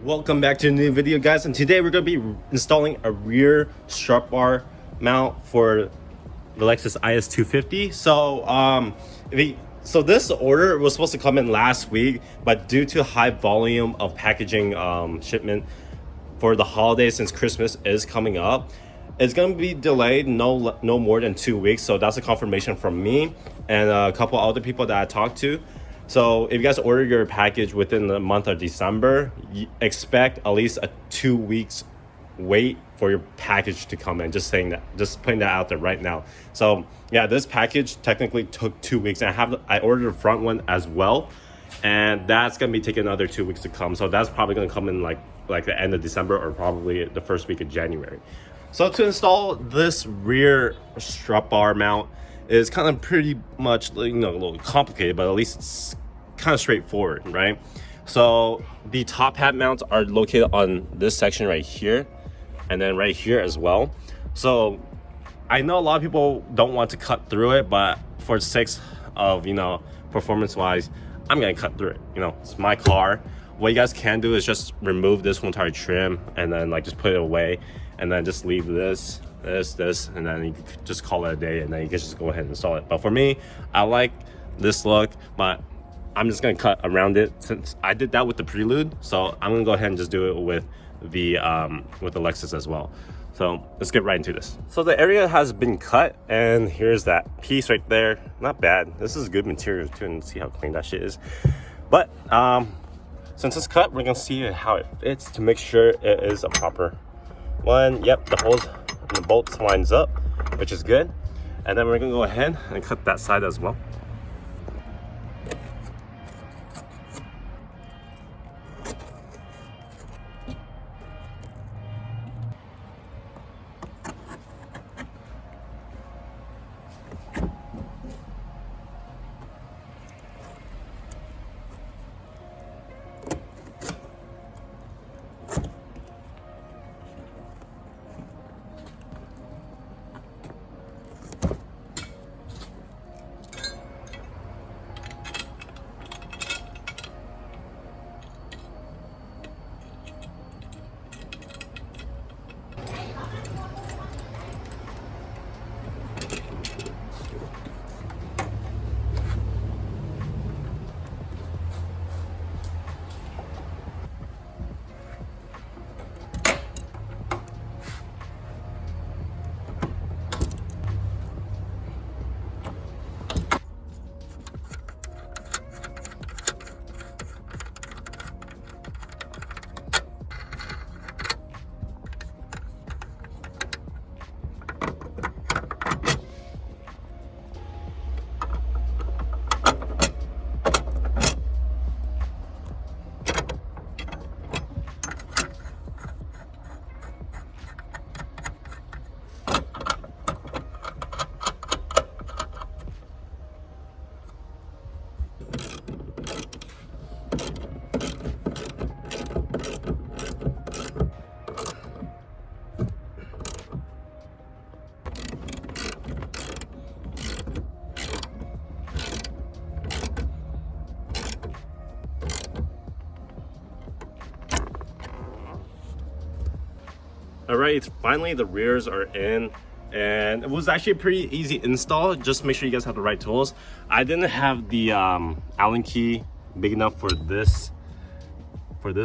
Welcome back to a new video, guys, and today we're going to be installing a rear strut bar mount for the Lexus IS250. So this order was supposed to come in last week, but due to high volume of packaging shipment for the holidays, since Christmas is coming up, it's going to be delayed no more than 2 weeks. So that's a confirmation from me and a couple other people that I talked to. So if you guys order your package within the month of December, expect at least a 2 weeks wait for your package to come in. Just saying that, just putting that out there right now. So yeah, this package technically took 2 weeks, and I ordered the front one as well, and that's gonna be taking another 2 weeks to come. So that's probably gonna come in like the end of December or probably the first week of January. So to install this rear strut bar mount is kind of pretty much, a little complicated, but at least it's kind of straightforward, right? So the top hat mounts are located on this section right here, and then right here as well. So I know a lot of people don't want to cut through it, but for the sake of, performance wise, I'm gonna cut through it. It's my car. What you guys can do is just remove this whole entire trim and then just put it away, and then just leave this, and then you can just call it a day, and then you can just go ahead and install it. But for me, I like this look, but I'm just gonna cut around it since I did that with the Prelude. So I'm gonna go ahead and just do it with the Lexus as well. So let's get right into this. So the area has been cut, and here's that piece right there. Not bad. This is good material too, and see how clean that shit is. But since it's cut, we're gonna see how it fits to make sure it is a proper one. Yep, the holes and the bolts lines up, which is good. And then we're gonna go ahead and cut that side as well. All right, finally the rears are in, and it was actually a pretty easy install. Just make sure you guys have the right tools. I didn't have the Allen key big enough for this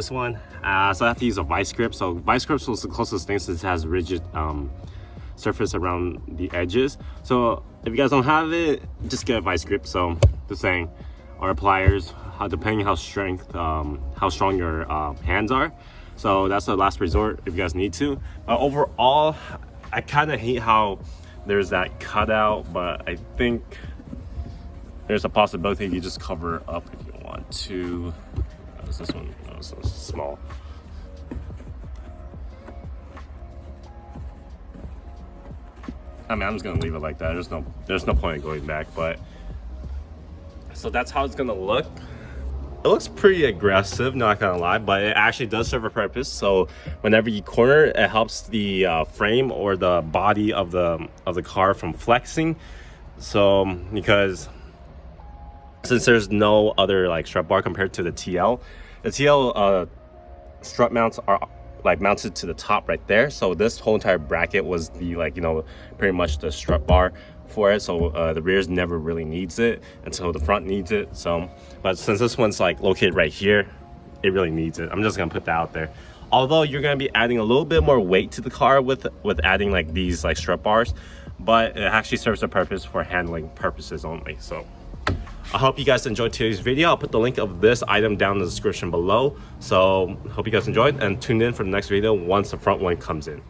one, so I have to use a vice grip. So vice grip was the closest thing, since it has rigid surface around the edges. So if you guys don't have it, just get a vice grip. So the saying, or pliers, depending how strong your hands are. So that's the last resort if you guys need to. Overall, I kind of hate how there's that cutout, but I think there's a possibility you just cover it up if you want to. How's this one? Oh, so small. I mean, I'm just gonna leave it like that. There's no point in going back, but so that's how it's gonna look. It looks pretty aggressive, not gonna lie, but it actually does serve a purpose. So whenever you corner, it helps the frame or the body of the car from flexing. So because since there's no other like strut bar compared to the TL strut mounts are like mounted to the top right there. So this whole entire bracket was the, like, you know, pretty much the strut bar for it. So the rears never really needs it until the front needs it. So, but since this one's like located right here, it really needs it. I'm just gonna put that out there. Although you're gonna be adding a little bit more weight to the car with adding like these like strut bars, but it actually serves a purpose for handling purposes only. So I hope you guys enjoyed today's video. I'll put the link of this item down in the description below. So hope you guys enjoyed, and tune in for the next video once the front one comes in.